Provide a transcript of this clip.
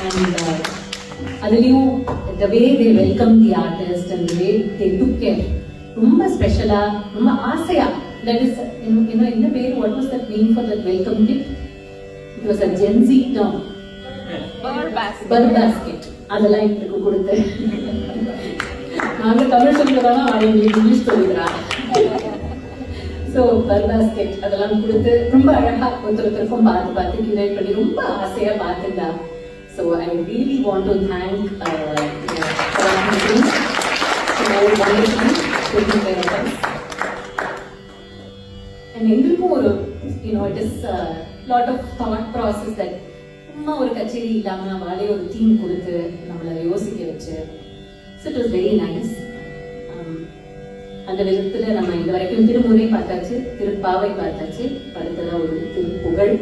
And அதுலேயும் the way they welcome the artist and the way they took care, ரொம்ப ஸ்பெஷலா, ரொம்ப ஆசையா. That is, இந்த பேர், what was that name for that welcome kit? It was a Gen Z term. Basket. அதெல்லாம் எங்களுக்கு கொடுத்து நாங்க தமிழ் சொல்லிக்கிறோம்னா அவன் எங்களுக்கு இங்கிலீஷ் சொல்லிக்கிறான். ஸோ basket அதெல்லாம் கொடுத்து ரொம்ப அழகா ஒருத்தருக்கும் பார்த்து கிரியேட் பண்ணி ரொம்ப ஆசையா பார்த்துட்டா. So I really want to thank எங்களுக்கும் ஒரு it is lot of thought process that சும்மா ஒரு கச்சேரி இல்லாம அவளே ஒரு டீம் கொடுத்து நம்மளை யோசிக்க வச்சு. So it was very nice. அந்த விதத்துல நம்ம இது வரைக்கும் திருமுறை பார்த்தாச்சு, திருப்பாவை பார்த்தாச்சு, அடுத்ததான் ஒரு திருப்புகழ்.